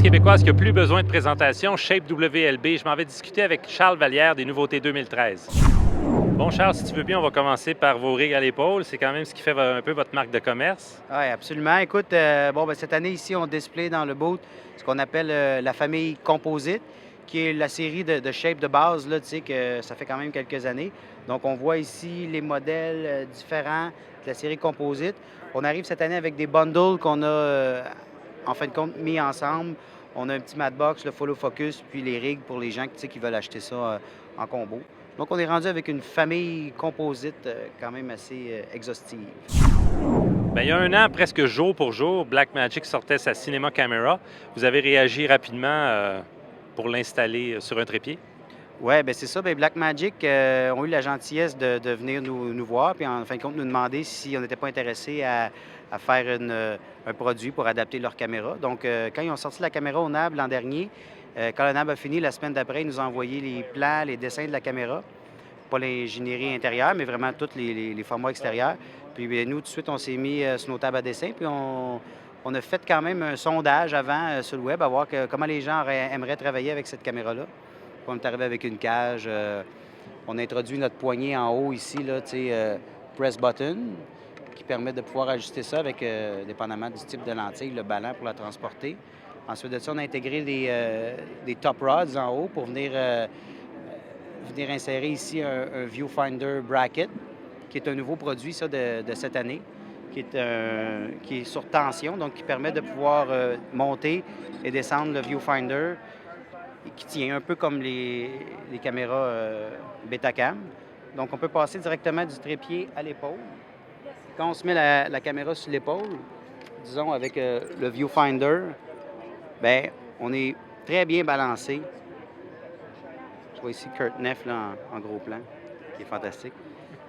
québécoise qui a plus besoin de présentation, Shape WLB. Je m'en vais discuter avec Charles Vallière des nouveautés 2013. Bon, Charles, si tu veux bien, on va commencer par vos rigs à l'épaule. C'est quand même ce qui fait un peu votre marque de commerce. Oui, absolument. Écoute, cette année ici, on display dans le boot ce qu'on appelle la famille Composite, qui est la série de shape de base, là, tu sais, que ça fait quand même quelques années. Donc, on voit ici les modèles différents de la série Composite. On arrive cette année avec des bundles qu'on a, en fin de compte, mis ensemble. On a un petit Matbox, le Follow Focus, puis les rigs pour les gens qui veulent acheter ça en combo. Donc, on est rendu avec une famille composite quand même assez exhaustive. Bien, il y a un an, presque jour pour jour, Blackmagic sortait sa Cinema Camera. Vous avez réagi rapidement pour l'installer sur un trépied? Oui, bien c'est ça. Bien, Blackmagic ont eu la gentillesse de venir nous voir, puis en fin de compte, nous demander si on n'était pas intéressé à faire un produit pour adapter leur caméra. Donc, quand ils ont sorti la caméra au NAB l'an dernier, quand le NAB a fini, la semaine d'après, ils nous ont envoyé les plans, les dessins de la caméra. Pas l'ingénierie intérieure, mais vraiment tous les formats extérieurs. Puis bien, nous, tout de suite, on s'est mis sur nos tables à dessin, puis on a fait quand même un sondage avant sur le web à voir comment les gens aimeraient travailler avec cette caméra-là. Puis on est arrivé avec une cage. On a introduit notre poignée en haut ici, là, press button, qui permet de pouvoir ajuster ça avec, dépendamment du type de lentille, le ballon pour la transporter. Ensuite de ça, on a intégré des top rods en haut pour venir insérer ici un viewfinder bracket, qui est un nouveau produit ça, de cette année, qui est sur tension, donc qui permet de pouvoir monter et descendre le viewfinder, qui tient un peu comme les caméras Betacam. Donc, on peut passer directement du trépied à l'épaule. Quand on se met la caméra sur l'épaule, disons avec le viewfinder, bien, on est très bien balancé. Je vois ici Kurt Neff là, en gros plan, qui est fantastique.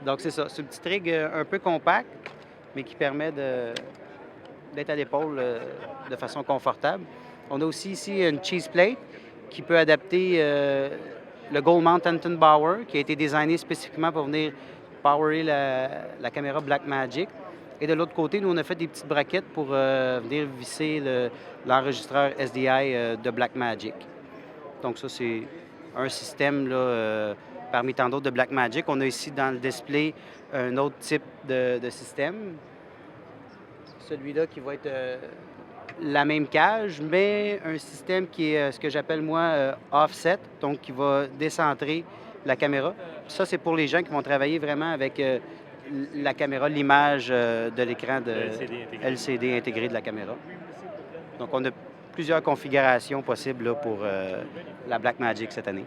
Donc, c'est ça. C'est une petite rig un peu compact, mais qui permet d'être à l'épaule de façon confortable. On a aussi ici une cheese plate qui peut adapter le Gold Mount Anton Bauer, qui a été designé spécifiquement pour venir powerer la caméra Blackmagic. Et de l'autre côté, nous, on a fait des petites braquettes pour venir visser l'enregistreur SDI de Blackmagic. Donc ça, c'est un système là, parmi tant d'autres de Blackmagic. On a ici dans le display un autre type de système. Celui-là qui va être la même cage, mais un système qui est ce que j'appelle moi offset, donc qui va décentrer la caméra. Ça, c'est pour les gens qui vont travailler vraiment avec la caméra, l'image de l'écran de LCD intégré de la caméra. Donc, on a plusieurs configurations possibles là, pour la Blackmagic cette année.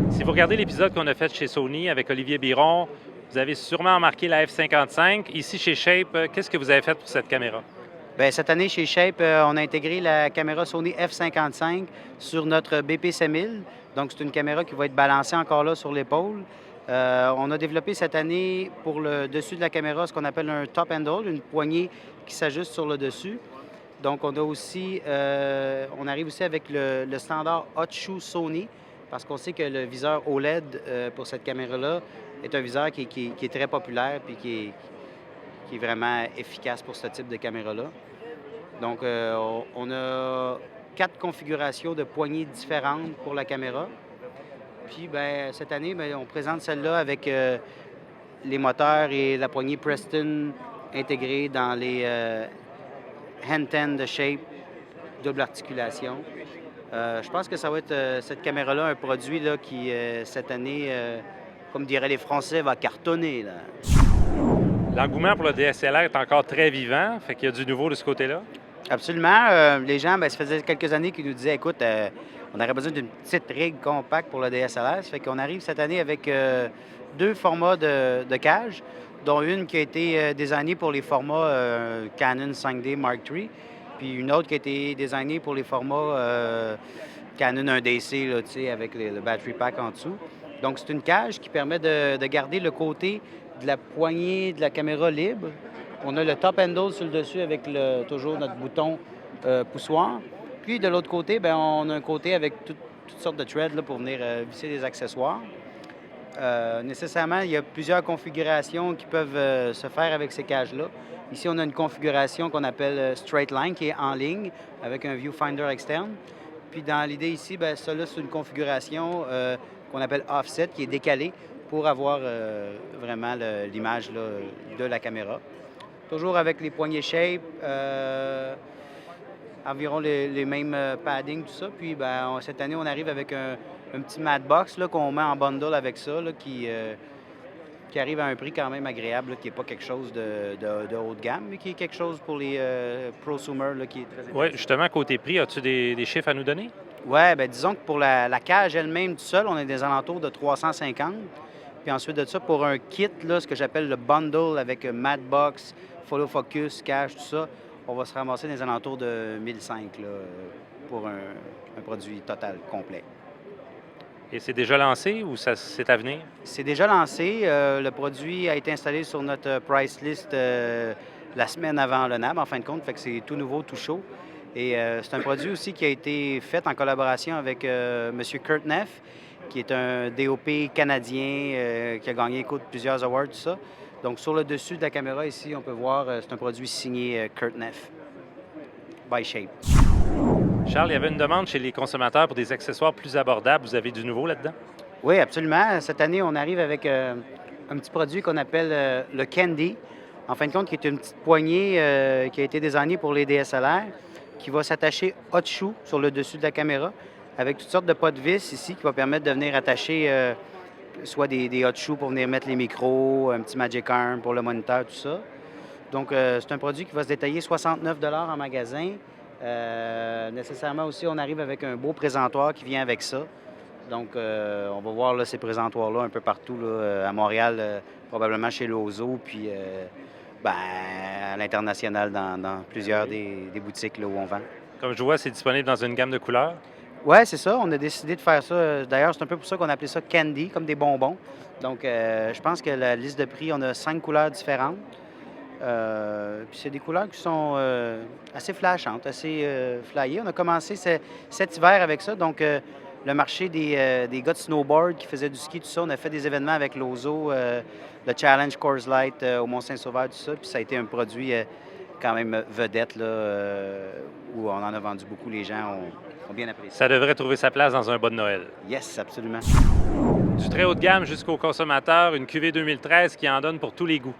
Si vous regardez l'épisode qu'on a fait chez Sony avec Olivier Biron, vous avez sûrement remarqué la F55. Ici, chez Shape, qu'est-ce que vous avez fait pour cette caméra? Bien, cette année, chez Shape, on a intégré la caméra Sony F55 sur notre BP-7000. Donc, c'est une caméra qui va être balancée encore là sur l'épaule. On a développé cette année pour le dessus de la caméra ce qu'on appelle un top handle, une poignée qui s'ajuste sur le dessus. Donc, on a aussi, on arrive aussi avec le standard Hot Shoe Sony, parce qu'on sait que le viseur OLED pour cette caméra-là est un viseur qui est très populaire puis qui est vraiment efficace pour ce type de caméra-là. Donc, on a 4 configurations de poignées différentes pour la caméra. Puis, bien, cette année, bien, on présente celle-là avec les moteurs et la poignée Preston intégrée dans les hand-10 de Shape, double articulation. Je pense que ça va être, cette caméra-là, un produit là, qui, cette année, comme diraient les Français, va cartonner. Là. L'engouement pour le DSLR est encore très vivant, fait qu'il y a du nouveau de ce côté-là? Absolument. Les gens, bien, ça faisait quelques années qu'ils nous disaient, écoute, on aurait besoin d'une petite rig compacte pour le DSLR. Ça fait qu'on arrive cette année avec 2 formats de cage, dont une qui a été designée pour les formats Canon 5D Mark III, puis une autre qui a été designée pour les formats Canon 1DC, là, avec le battery pack en dessous. Donc, c'est une cage qui permet de garder le côté de la poignée de la caméra libre. On a le top handle sur le dessus avec toujours notre bouton poussoir. Puis, de l'autre côté, bien, on a un côté avec toutes sortes de threads là, pour venir visser des accessoires. Nécessairement, il y a plusieurs configurations qui peuvent se faire avec ces cages-là. Ici, on a une configuration qu'on appelle Straight Line, qui est en ligne avec un viewfinder externe. Puis dans l'idée ici, bien, ça là, c'est une configuration qu'on appelle offset, qui est décalée pour avoir vraiment l'image là, de la caméra. Toujours avec les poignées shape, environ les mêmes paddings, tout ça. Puis ben, cette année, on arrive avec un petit mat box là, qu'on met en bundle avec ça, là, qui arrive à un prix quand même agréable, là, qui n'est pas quelque chose de haut de gamme, mais qui est quelque chose pour les prosumers là, qui est très intéressant. Oui, justement, côté prix, as-tu des chiffres à nous donner? Oui, bien disons que pour la cage elle-même tout seul, on est des alentours de 350. Puis ensuite de ça, pour un kit, là, ce que j'appelle le bundle avec mat box, follow focus, cache, tout ça, on va se ramasser dans les alentours de 1005 là, pour un produit total complet. Et c'est déjà lancé ou c'est à venir? C'est déjà lancé. Le produit a été installé sur notre price list la semaine avant le NAB, en fin de compte, fait que c'est tout nouveau, tout chaud. Et c'est un produit aussi qui a été fait en collaboration avec M. Kurt Neff, qui est un DOP canadien qui a gagné écoute, plusieurs awards, tout ça. Donc, sur le dessus de la caméra, ici, on peut voir, c'est un produit signé Kurt Neff, by Shape. Charles, il y avait une demande chez les consommateurs pour des accessoires plus abordables. Vous avez du nouveau là-dedans? Oui, absolument. Cette année, on arrive avec un petit produit qu'on appelle le Candy. En fin de compte, qui est une petite poignée qui a été désignée pour les DSLR, qui va s'attacher hot shoe sur le dessus de la caméra, avec toutes sortes de pas de vis ici, qui va permettre de venir attacher soit des hot shoes pour venir mettre les micros, un petit Magic Arm pour le moniteur, tout ça. Donc, c'est un produit qui va se détailler 69 en magasin. Nécessairement aussi, on arrive avec un beau présentoir qui vient avec ça. Donc, on va voir là, ces présentoirs-là un peu partout là, à Montréal, probablement chez Lozo, puis à l'international dans plusieurs des boutiques là, où on vend. Comme je vois, c'est disponible dans une gamme de couleurs. Oui, c'est ça. On a décidé de faire ça. D'ailleurs, c'est un peu pour ça qu'on a appelé ça Candy, comme des bonbons. Donc, je pense que la liste de prix, on a 5 couleurs différentes. Puis c'est des couleurs qui sont assez flashantes, assez flyées. On a commencé cet hiver avec ça. Donc, le marché des gars de snowboard qui faisaient du ski, tout ça, on a fait des événements avec l'Ozo, le Challenge Coors Light au Mont-Saint-Sauveur, tout ça. Puis ça a été un produit quand même vedette, là, où on en a vendu beaucoup. Les gens ont bien apprécié. Ça devrait trouver sa place dans un bas de Noël. Yes, absolument. Du très haut de gamme jusqu'au consommateur, une cuvée 2013 qui en donne pour tous les goûts.